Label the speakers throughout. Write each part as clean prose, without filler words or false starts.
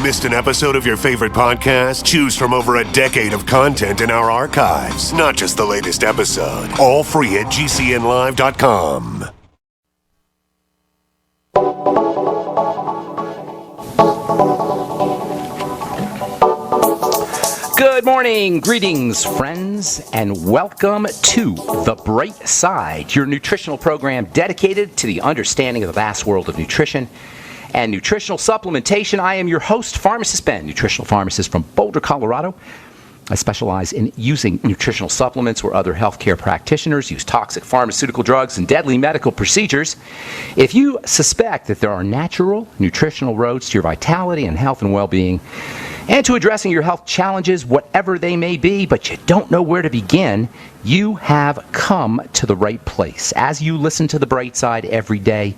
Speaker 1: Missed an episode of your favorite podcast? Choose from over a decade of content in our archives, not just the latest episode. All free at GCNlive.com.
Speaker 2: Good morning, greetings, friends, and welcome to The Bright Side, your nutritional program dedicated to the understanding of the vast world of nutrition and nutritional supplementation. I am your host, Pharmacist Ben, nutritional pharmacist from Boulder, Colorado. I specialize in using nutritional supplements where other healthcare practitioners use toxic pharmaceutical drugs and deadly medical procedures. If you suspect that there are natural nutritional roads to your vitality and health and well-being, and to addressing your health challenges, whatever they may be, but you don't know where to begin, you have come to the right place. As you listen to The Bright Side every day,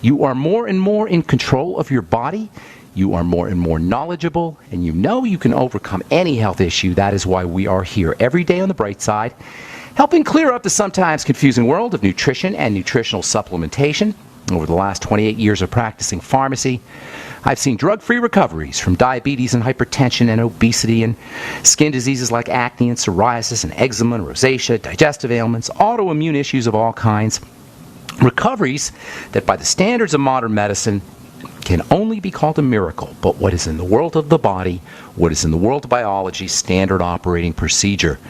Speaker 2: you are more and more in control of your body. You are more and more knowledgeable, and you know you can overcome any health issue. That is why we are here every day on The Bright Side, helping clear up the sometimes confusing world of nutrition and nutritional supplementation. Over the last 28 years of practicing pharmacy, I've seen drug-free recoveries from diabetes and hypertension and obesity and skin diseases like acne and psoriasis and eczema and rosacea, digestive ailments, autoimmune issues of all kinds. Recoveries that by the standards of modern medicine can only be called a miracle, but what is in the world of the body, what is in the world of biology, standard operating procedure.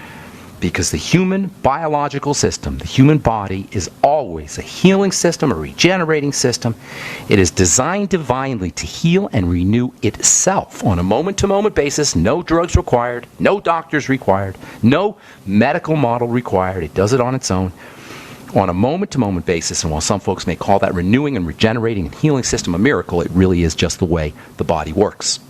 Speaker 2: Because the human biological system, the human body, is always a healing system, a regenerating system. It is designed divinely to heal and renew itself on a moment-to-moment basis. No drugs required, no doctors required, no medical model required. It does it on its own, on a moment-to-moment basis. And while some folks may call that renewing and regenerating and healing system a miracle, it really is just the way the body works.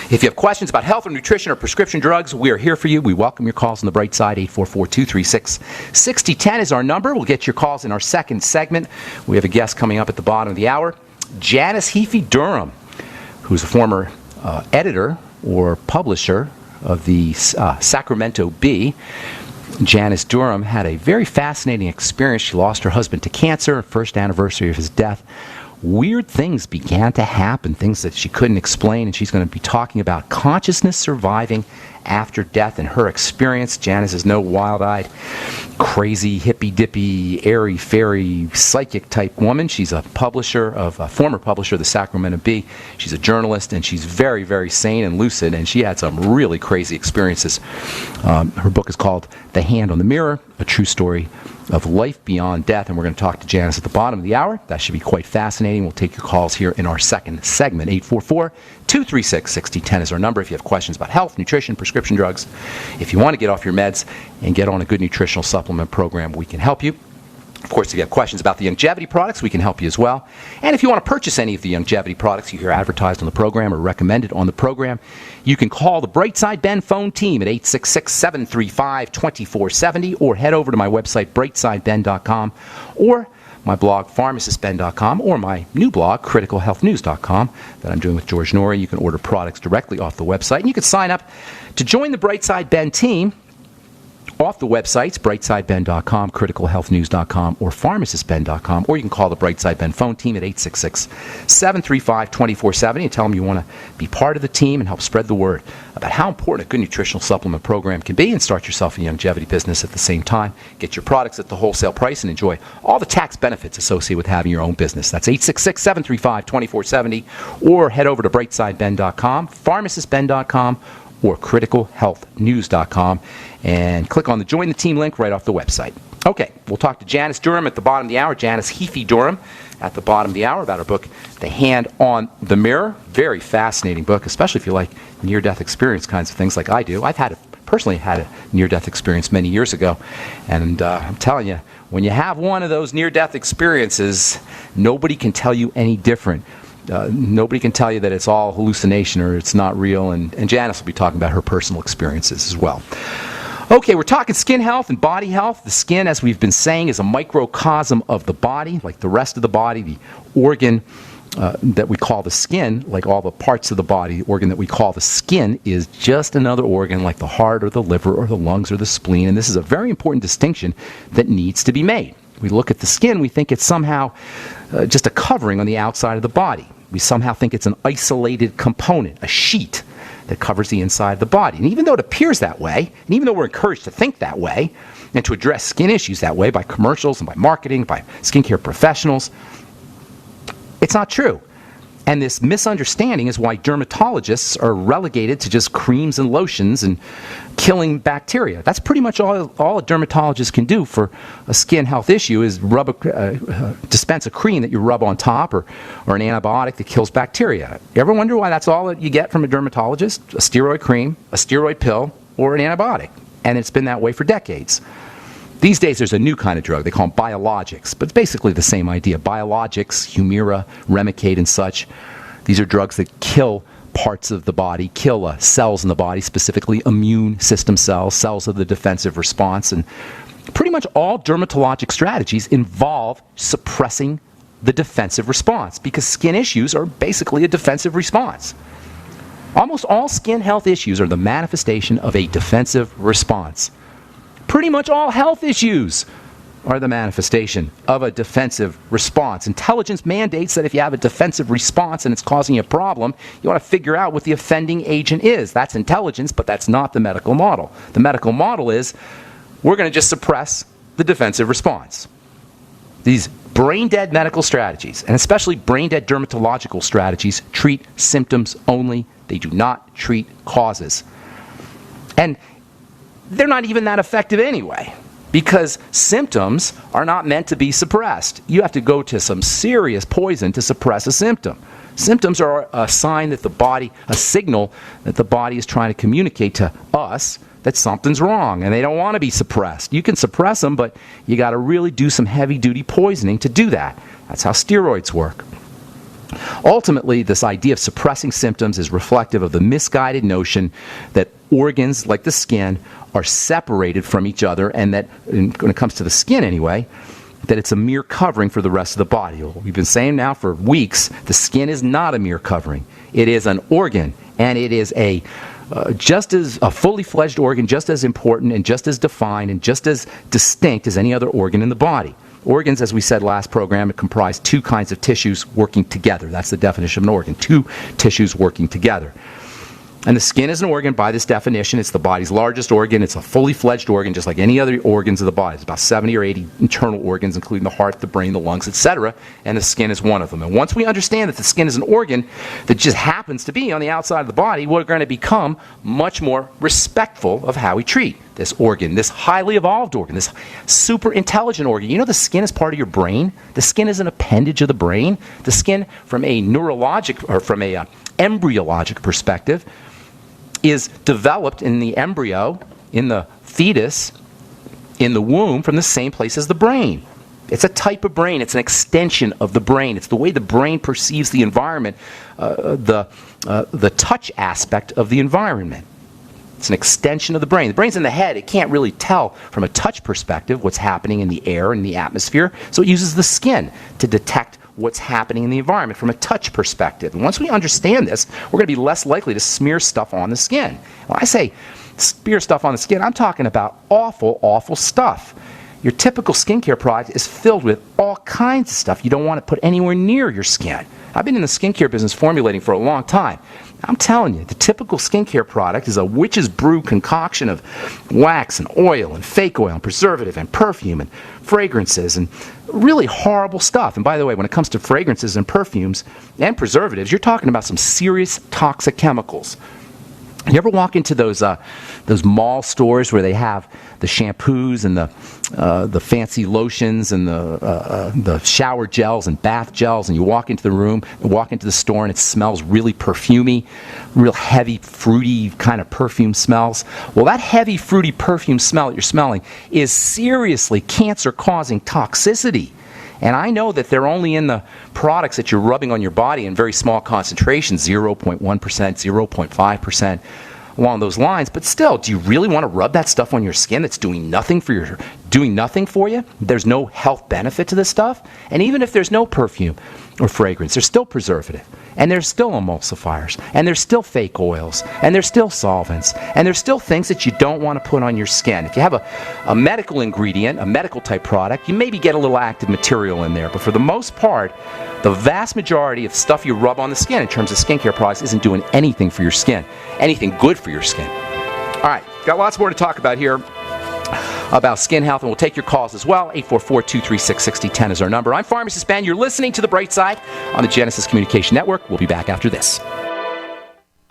Speaker 2: If you have questions about health or nutrition or prescription drugs, we are here for you. We welcome your calls on The Bright Side. 844-236-6010 is our number. We'll get your calls in our second segment. We have a guest coming up at the bottom of the hour, Janice Heafy-Durham, who's a former editor or publisher of the Sacramento Bee. Janice Durham had a very fascinating experience. She lost her husband to cancer, first anniversary of his death. Weird things began to happen, things that she couldn't explain, and she's going to be talking about consciousness surviving after death and her experience. Janice is no wild-eyed, crazy, hippy-dippy, airy-fairy, psychic-type woman. She's a former publisher of the Sacramento Bee. She's a journalist, and she's very, very sane and lucid, and she had some really crazy experiences. Her book is called The Hand on the Mirror, a true story of life beyond death, and we're going to talk to Janice at the bottom of the hour. That should be quite fascinating. We'll take your calls here in our second segment. 844-236-6010 is our number if you have questions about health, nutrition, prescription drugs. If you want to get off your meds and get on a good nutritional supplement program, we can help you. Of course, if you have questions about the longevity products, we can help you as well. And if you want to purchase any of the longevity products you hear advertised on the program or recommended on the program, you can call the Brightside Ben phone team at 866-735-2470 or head over to my website, brightsideben.com, or my blog, pharmacistben.com, or my new blog, criticalhealthnews.com, that I'm doing with George Norrie. You can order products directly off the website, and you can sign up to join the Brightside Ben team off the websites, brightsideben.com, criticalhealthnews.com, or pharmacistben.com, or you can call the Brightside Ben phone team at 866-735-2470 and tell them you want to be part of the team and help spread the word about how important a good nutritional supplement program can be, and start yourself a longevity business at the same time. Get your products at the wholesale price and enjoy all the tax benefits associated with having your own business. That's 866-735-2470, or head over to brightsideben.com, pharmacistben.com, or criticalhealthnews.com, and click on the Join the Team link right off the website. Okay, we'll talk to Janice Durham at the bottom of the hour, Janice Heafy-Durham at the bottom of the hour, about her book, The Hand on the Mirror. Very fascinating book, especially if you like near-death experience kinds of things like I do. I've personally had a near-death experience many years ago, and I'm telling you, when you have one of those near-death experiences, nobody can tell you any different. Nobody can tell you that it's all hallucination or it's not real, and Janice will be talking about her personal experiences as well. Okay, we're talking skin health and body health. The skin, as we've been saying, is a microcosm of the body, like the rest of the body. The organ that we call the skin, like all the parts of the body, the organ that we call the skin is just another organ like the heart or the liver or the lungs or the spleen, and this is a very important distinction that needs to be made. We look at the skin, we think it's somehow just a covering on the outside of the body. We somehow think it's an isolated component, a sheet that covers the inside of the body. And even though it appears that way, and even though we're encouraged to think that way, and to address skin issues that way by commercials and by marketing, by skincare professionals, it's not true. And this misunderstanding is why dermatologists are relegated to just creams and lotions and killing bacteria. That's pretty much all a dermatologist can do for a skin health issue is dispense a cream that you rub on top or an antibiotic that kills bacteria. You ever wonder why that's all that you get from a dermatologist? A steroid cream, a steroid pill, or an antibiotic. And it's been that way for decades. These days, there's a new kind of drug. They call them biologics, but it's basically the same idea. Biologics, Humira, Remicade, and such. These are drugs that kill parts of the body, kill cells in the body, specifically immune system cells, cells of the defensive response. And pretty much all dermatologic strategies involve suppressing the defensive response because skin issues are basically a defensive response. Almost all skin health issues are the manifestation of a defensive response. Pretty much all health issues are the manifestation of a defensive response. Intelligence mandates that if you have a defensive response and it's causing you a problem, you want to figure out what the offending agent is. That's intelligence, but that's not the medical model. The medical model is we're going to just suppress the defensive response. These brain-dead medical strategies, and especially brain-dead dermatological strategies, treat symptoms only. They do not treat causes. And they're not even that effective anyway, because symptoms are not meant to be suppressed. You have to go to some serious poison to suppress a symptom. Symptoms are a sign that the body, a signal that the body is trying to communicate to us that something's wrong, and they don't want to be suppressed. You can suppress them, but you got to really do some heavy-duty poisoning to do that. That's how steroids work. Ultimately, this idea of suppressing symptoms is reflective of the misguided notion that organs, like the skin, are separated from each other, and that, when it comes to the skin anyway, that it's a mere covering for the rest of the body. Well, we've been saying now for weeks, the skin is not a mere covering. It is an organ, and it is just as a fully fledged organ, just as important and just as defined and just as distinct as any other organ in the body. Organs, as we said last program, comprise two kinds of tissues working together. That's the definition of an organ, two tissues working together. And the skin is an organ by this definition. It's the body's largest organ. It's a fully fledged organ, just like any other organs of the body. It's about 70 or 80 internal organs, including the heart, the brain, the lungs, etc. And the skin is one of them. And once we understand that the skin is an organ that just happens to be on the outside of the body, we're going to become much more respectful of how we treat this organ, this highly evolved organ, this super intelligent organ. You know the skin is part of your brain? The skin is an appendage of the brain. The skin, from a neurologic or from a embryologic perspective, is developed in the embryo, in the fetus, in the womb, from the same place as the brain. It's a type of brain. It's an extension of the brain. It's the way the brain perceives the environment, the touch aspect of the environment. It's an extension of the brain. The brain's in the head. It can't really tell from a touch perspective what's happening in the air and the atmosphere, so it uses the skin to detect what's happening in the environment from a touch perspective. And once we understand this, we're going to be less likely to smear stuff on the skin. When I say smear stuff on the skin, I'm talking about awful, awful stuff. Your typical skincare product is filled with all kinds of stuff you don't want to put anywhere near your skin. I've been in the skincare business formulating for a long time. I'm telling you, the typical skincare product is a witch's brew concoction of wax and oil and fake oil and preservative and perfume and fragrances and really horrible stuff. And by the way, when it comes to fragrances and perfumes and preservatives, you're talking about some serious toxic chemicals. You ever walk into those mall stores where they have the shampoos and the fancy lotions and the shower gels and bath gels, and you walk into the room, walk into the store, and it smells really perfumey, real heavy, fruity kind of perfume smells? Well, that heavy, fruity perfume smell that you're smelling is seriously cancer-causing toxicity. And I know that they're only in the products that you're rubbing on your body in very small concentrations, 0.1%, 0.5%, along those lines. But still, do you really want to rub that stuff on your skin that's doing nothing for your doing nothing for you. There's no health benefit to this stuff. And even if there's no perfume or fragrance, there's still preservative. And there's still emulsifiers. And there's still fake oils. And there's still solvents. And there's still things that you don't want to put on your skin. If you have a medical ingredient, a medical type product, you maybe get a little active material in there. But for the most part, the vast majority of stuff you rub on the skin in terms of skincare products isn't doing anything for your skin. Anything good for your skin. All right, got lots more to talk about here about skin health, and we'll take your calls as well. 844-236-6010 is our number. I'm Pharmacist Ben. You're listening to The Bright Side on the Genesis Communication Network. We'll be back after this.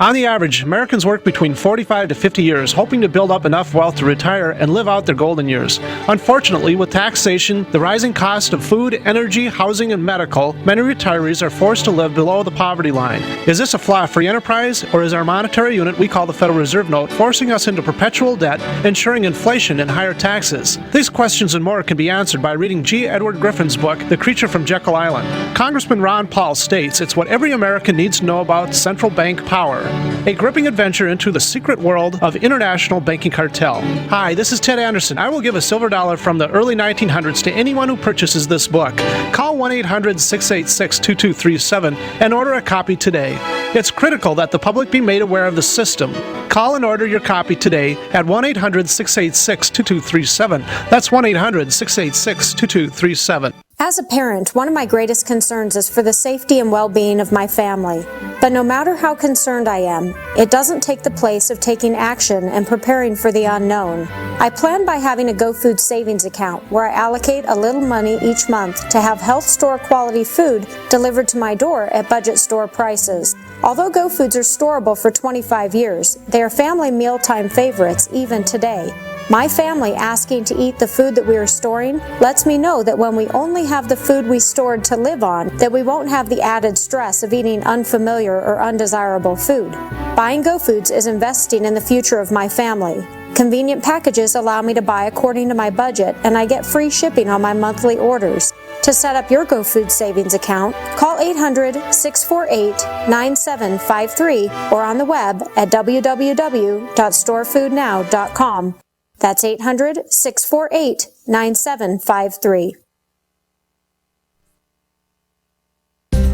Speaker 3: On the average, Americans work between 45 to 50 years, hoping to build up enough wealth to retire and live out their golden years. Unfortunately, with taxation, the rising cost of food, energy, housing, and medical, many retirees are forced to live below the poverty line. Is this a flaw free enterprise, or is our monetary unit we call the Federal Reserve Note forcing us into perpetual debt, ensuring inflation and higher taxes? These questions and more can be answered by reading G. Edward Griffin's book, The Creature from Jekyll Island. Congressman Ron Paul states it's what every American needs to know about central bank power. A gripping adventure into the secret world of international banking cartel. Hi, this is Ted Anderson. I will give a silver dollar from the early 1900s to anyone who purchases this book. Call 1-800-686-2237 and order a copy today. It's critical that the public be made aware of the system. Call and order your copy today at 1-800-686-2237. That's 1-800-686-2237.
Speaker 4: As a parent, one of my greatest concerns is for the safety and well-being of my family. But no matter how concerned I am, it doesn't take the place of taking action and preparing for the unknown. I plan by having a GoFood savings account where I allocate a little money each month to have health store quality food delivered to my door at budget store prices. Although GoFoods are storable for 25 years, they are family mealtime favorites even today. My family asking to eat the food that we are storing lets me know that when we only have the food we stored to live on, that we won't have the added stress of eating unfamiliar or undesirable food. Buying GoFoods is investing in the future of my family. Convenient packages allow me to buy according to my budget, and I get free shipping on my monthly orders. To set up your GoFood savings account, call 800-648-9753 or on the web at www.storefoodnow.com. That's 800-648-9753.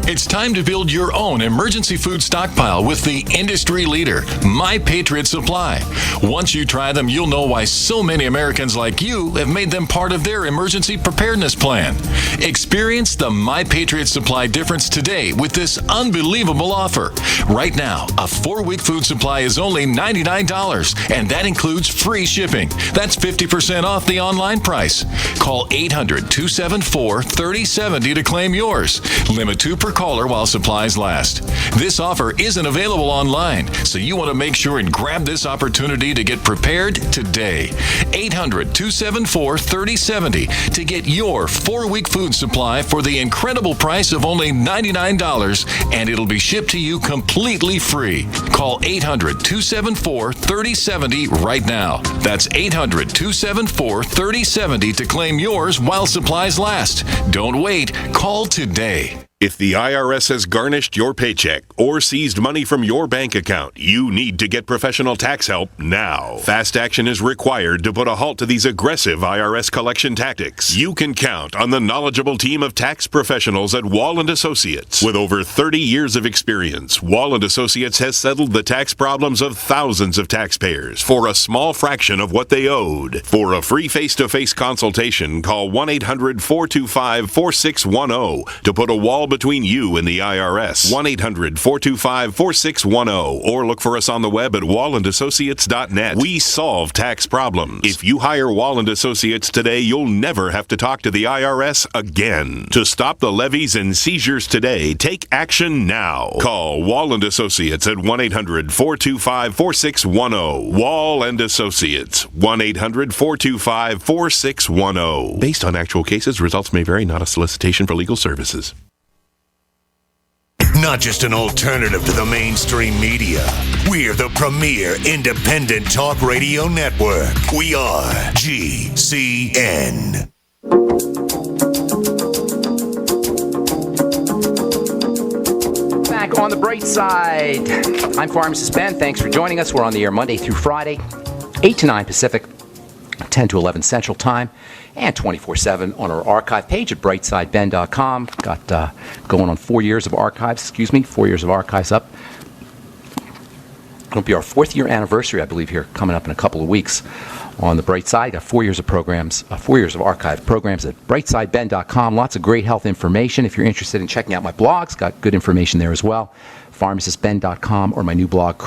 Speaker 5: It's time to build your own emergency food stockpile with the industry leader, My Patriot Supply. Once you try them, you'll know why so many Americans like you have made them part of their emergency preparedness plan. Experience the My Patriot Supply difference today with this unbelievable offer. Right now, a 4-week food supply is only $99, and that includes free shipping. That's 50% off the online price. Call 800-274-3070 to claim yours. Limit 2 per caller while supplies last. This offer isn't available online, so you want to make sure and grab this opportunity to get prepared today. 800-274-3070 to get your 4-week food supply for the incredible price of only $99, and it'll be shipped to you completely free. Call 800-274-3070 right now. That's 800-274-3070 to claim yours while supplies last. Don't wait. Call today.
Speaker 1: If the IRS has garnished your paycheck or seized money from your bank account, you need to get professional tax help now. Fast action is required to put a halt to these aggressive IRS collection tactics. You can count on the knowledgeable team of tax professionals at Wall & Associates. With over 30 years of experience, Wall & Associates has settled the tax problems of thousands of taxpayers for a small fraction of what they owed. For a free face-to-face consultation, call 1-800-425-4610 to put a wall between you and the IRS. 1-800-425-4610 or look for us on the web at wallandassociates.net. We solve tax problems. If you hire Wall & Associates today, you'll never have to talk to the IRS again. To stop the levies and seizures today, take action now. Call Wall & Associates at 1-800-425-4610. Wall & Associates. 1-800-425-4610. Based on actual cases, results may vary, not a solicitation for legal services. Not just an alternative to the mainstream media. We're the premier independent talk radio network. We are GCN.
Speaker 2: Back on the bright side. I'm Pharmacist Ben. Thanks for joining us. We're on the air Monday through Friday, 8 to 9 Pacific. 10 to 11 Central Time, and 24/7 on our archive page at brightsideben.com. Got going on 4 years of archives, 4 years of archives up. It'll be our 4th year anniversary, I believe, here coming up in a couple of weeks on the Bright Side. Got 4 years of programs, 4 years of archive programs at brightsideben.com. Lots of great health information. If you're interested in checking out my blogs, got good information there as well. pharmacistben.com or my new blog,